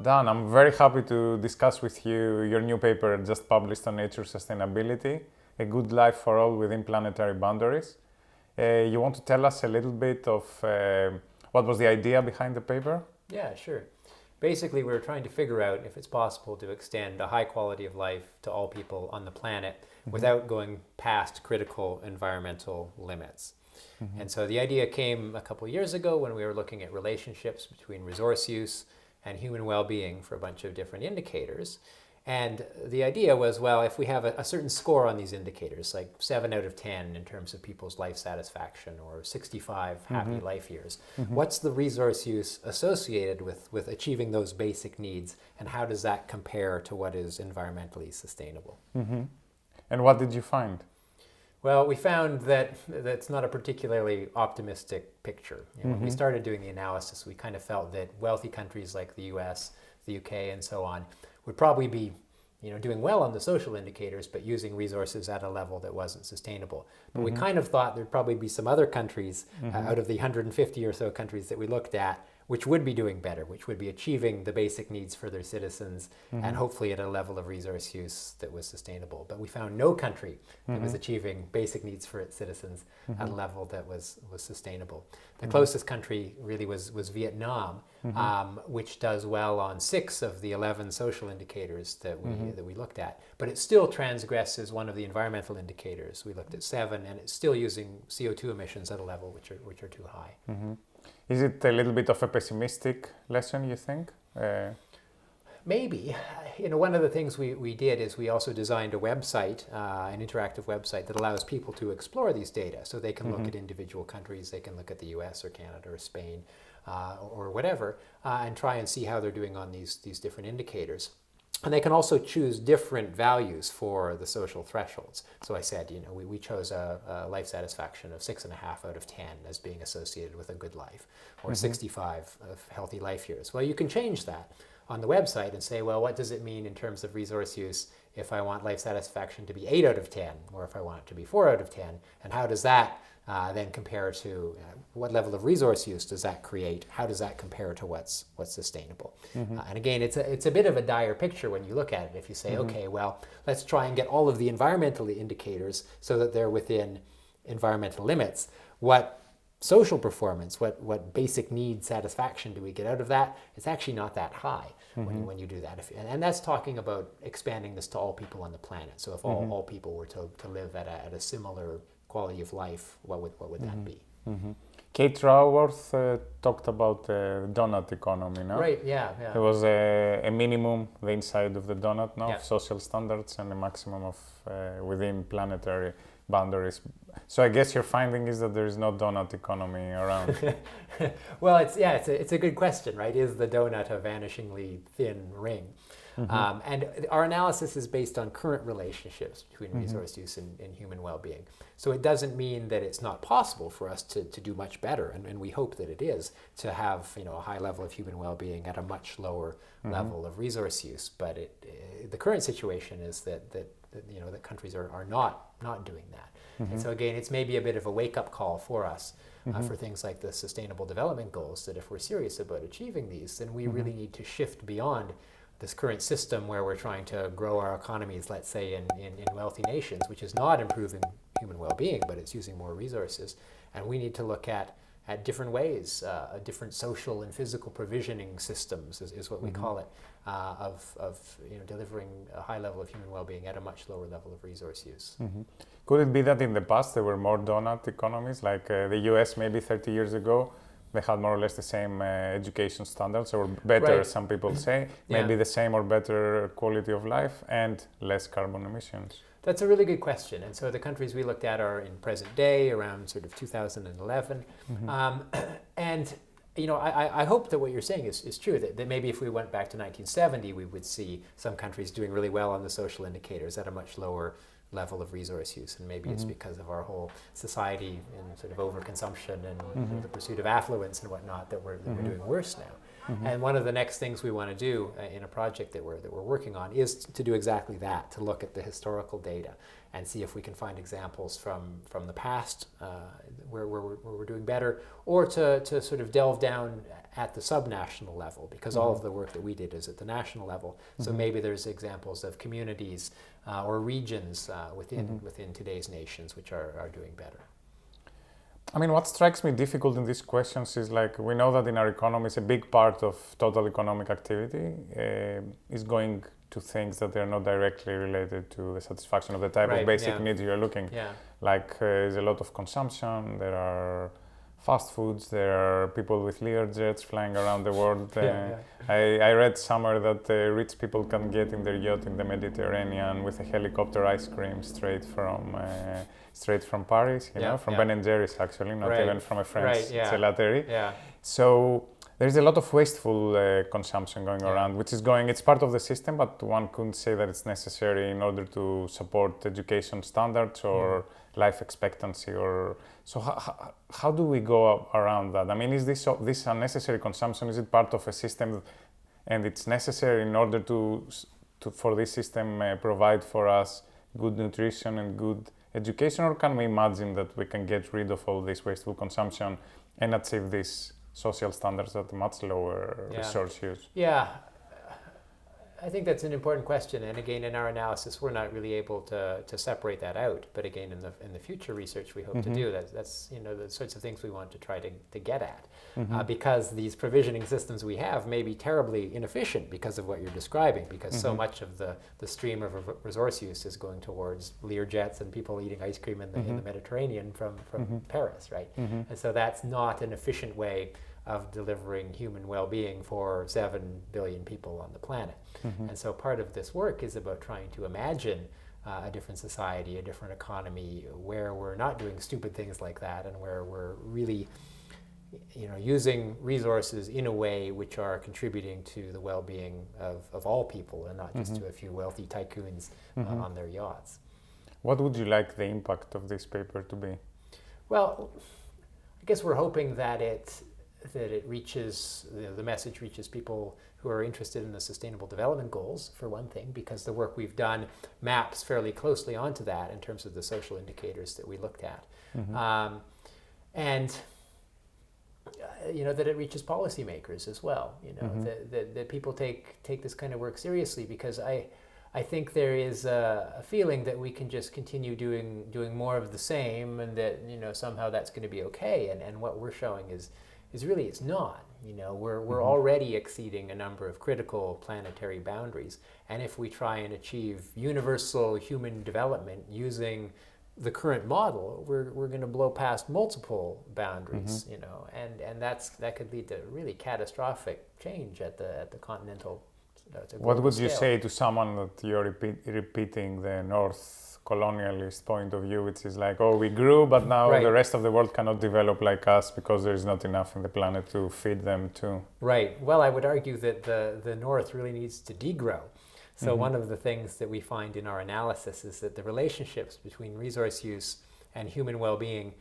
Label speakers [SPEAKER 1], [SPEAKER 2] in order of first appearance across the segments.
[SPEAKER 1] Dan, I'm very happy to discuss with you your new paper just published on Nature Sustainability, A Good Life for All Within Planetary Boundaries. You want to tell us a little bit of what was the idea behind the paper?
[SPEAKER 2] Yeah, sure. Basically, we're trying to figure out if it's possible to extend a high quality of life to all people on the planet without going past critical environmental limits. And so the idea came a couple of years ago when we were looking at relationships between resource use and human well-being for a bunch of different indicators. And the idea was, well, if we have a certain score on these indicators, like 7 out of 10 in terms of people's life satisfaction or 65 happy life years, what's the resource use associated with achieving those basic needs, and how does that compare to what is environmentally sustainable?
[SPEAKER 1] And what did you find?
[SPEAKER 2] Well, we found that that's not a particularly optimistic picture. When we started doing the analysis, we kind of felt that wealthy countries like the US, the UK, and so on would probably be doing well on the social indicators, but using resources at a level that wasn't sustainable. But we kind of thought there'd probably be some other countries out of the 150 or so countries that we looked at, which would be doing better, which would be achieving the basic needs for their citizens and hopefully at a level of resource use that was sustainable. But we found no country that was achieving basic needs for its citizens at a level that was sustainable. The closest country really was Vietnam, which does well on 6 of the 11 social indicators that we looked at. But it still transgresses one of the environmental indicators. We looked at 7, and it's still using CO2 emissions at a level which are too high.
[SPEAKER 1] Is it a little bit of a pessimistic lesson, you think?
[SPEAKER 2] Maybe. One of the things we did is we also designed a website, an interactive website that allows people to explore these data. So they can look at individual countries, they can look at the US or Canada or Spain or whatever, and try and see how they're doing on these different indicators. And they can also choose different values for the social thresholds. So I said, we chose a life satisfaction of 6.5 out of 10 as being associated with a good life, or 65 of healthy life years. Well, you can change that on the website and say, well, what does it mean in terms of resource use if I want life satisfaction to be 8 out of 10, or if I want it to be 4 out of 10, and how does that then compare to what level of resource use does that create? How does that compare to what's sustainable? And again, it's a bit of a dire picture when you look at it. If you say, okay, well, let's try and get all of the environmental indicators so that they're within environmental limits. What social performance, what basic need satisfaction do we get out of that? It's actually not that high when you do that. And that's talking about expanding this to all people on the planet. So if all people were to live at a similar quality of life, what would that be?
[SPEAKER 1] Kate Raworth talked about the donut economy, no?
[SPEAKER 2] Right, yeah.
[SPEAKER 1] There was a minimum, the inside of the donut, no,
[SPEAKER 2] Yeah.
[SPEAKER 1] of social standards, and a maximum of within planetary boundaries. So I guess your finding is that there is no donut economy around.
[SPEAKER 2] Well, it's a good question, right? Is the donut a vanishingly thin ring? And our analysis is based on current relationships between resource use and human well-being. So it doesn't mean that it's not possible for us to do much better, and we hope that it is, to have a high level of human well-being at a much lower level of resource use. But the current situation is that countries are not doing that. And so again, it's maybe a bit of a wake-up call for us for things like the Sustainable Development Goals, that if we're serious about achieving these, then we really need to shift beyond this current system where we're trying to grow our economies, let's say in wealthy nations, which is not improving human well-being, but it's using more resources. And we need to look at different ways, different social and physical provisioning systems is what we call it, of delivering a high level of human well-being at a much lower level of resource use.
[SPEAKER 1] Could it be that in the past there were more donut economies, like the US maybe 30 years ago? They had more or less the same education standards, or better,
[SPEAKER 2] Right.
[SPEAKER 1] some people say,
[SPEAKER 2] Yeah.
[SPEAKER 1] maybe the same or better quality of life and less carbon emissions.
[SPEAKER 2] That's a really good question. And so the countries we looked at are in present day, around sort of 2011. And I hope that what you're saying is true, that maybe if we went back to 1970, we would see some countries doing really well on the social indicators at a much lower level of resource use, and maybe it's because of our whole society and sort of overconsumption and the pursuit of affluence and whatnot that we're doing worse now. And one of the next things we want to do in a project that we're working on is to do exactly that, to look at the historical data and see if we can find examples from the past where we're doing better, or to sort of delve down at the subnational level, because all of the work that we did is at the national level. So maybe there's examples of communities or regions within today's nations which are doing better.
[SPEAKER 1] I mean, what strikes me difficult in these questions is, like, we know that in our economies, a big part of total economic activity is going to things that are not directly related to the satisfaction of the type of basic needs you're looking. Like, there's a lot of consumption, there are fast foods, there are people with Learjets flying around the world. I read somewhere that rich people can get in their yacht in the Mediterranean with a helicopter ice cream straight from Paris, you know, from Ben & Jerry's actually, not even from a French gelaterie. So there's a lot of wasteful consumption going around, which is it's part of the system, but one couldn't say that it's necessary in order to support education standards or life expectancy. So how do we go around that? I mean, is this unnecessary consumption, is it part of a system and it's necessary in order for this system provide for us good nutrition and good education, or can we imagine that we can get rid of all this wasteful consumption and achieve these social standards at much lower resource use?
[SPEAKER 2] I think that's an important question, and again, in our analysis, we're not really able to separate that out. But again, in the future research we hope to do, that's the sorts of things we want to try to get at, because these provisioning systems we have may be terribly inefficient because of what you're describing, because so much of the stream of resource use is going towards Learjets and people eating ice cream in the Mediterranean from Paris, right? And so that's not an efficient way of delivering human well-being for 7 billion people on the planet. And so part of this work is about trying to imagine a different society, a different economy, where we're not doing stupid things like that, and where we're really using resources in a way which are contributing to the well-being of all people, and not just to a few wealthy tycoons on their yachts.
[SPEAKER 1] What would you like the impact of this paper to be?
[SPEAKER 2] Well, I guess we're hoping that it reaches, the message reaches people who are interested in the Sustainable Development Goals, for one thing, because the work we've done maps fairly closely onto that in terms of the social indicators that we looked at. And that it reaches policymakers as well, that people take this kind of work seriously, because I think there is a feeling that we can just continue doing more of the same, and that somehow that's going to be okay. And what we're showing is really it's not. We're already exceeding a number of critical planetary boundaries, and if we try and achieve universal human development using the current model, we're going to blow past multiple boundaries, and that could lead to really catastrophic change at the continental.
[SPEAKER 1] What would you say to someone that you're repeating the North colonialist point of view, which is like, oh, we grew, but now the rest of the world cannot develop like us because there is not enough in the planet to feed them too?
[SPEAKER 2] Right. Well, I would argue that the North really needs to degrow. So one of the things that we find in our analysis is that the relationships between resource use and human well-being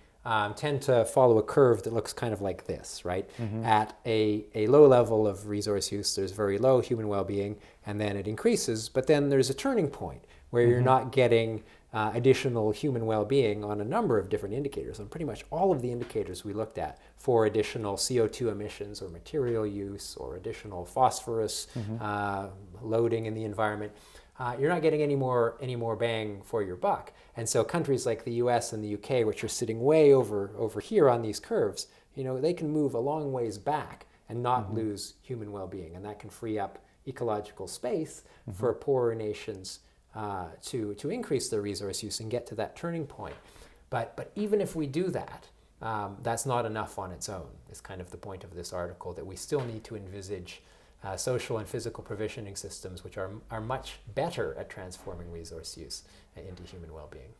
[SPEAKER 2] tend to follow a curve that looks kind of like this, right? At a low level of resource use, there's very low human well-being, and then it increases, but then there's a turning point where you're not getting additional human well-being on a number of different indicators. And pretty much all of the indicators we looked at for additional CO2 emissions or material use or additional phosphorus loading in the environment, you're not getting any more bang for your buck. And so countries like the US and the UK, which are sitting way over here on these curves, they can move a long ways back and not lose human well-being. And that can free up ecological space for poorer nations to increase their resource use and get to that turning point. But even if we do that, that's not enough on its own. It's kind of the point of this article, that we still need to envisage social and physical provisioning systems which are much better at transforming resource use into human well-being.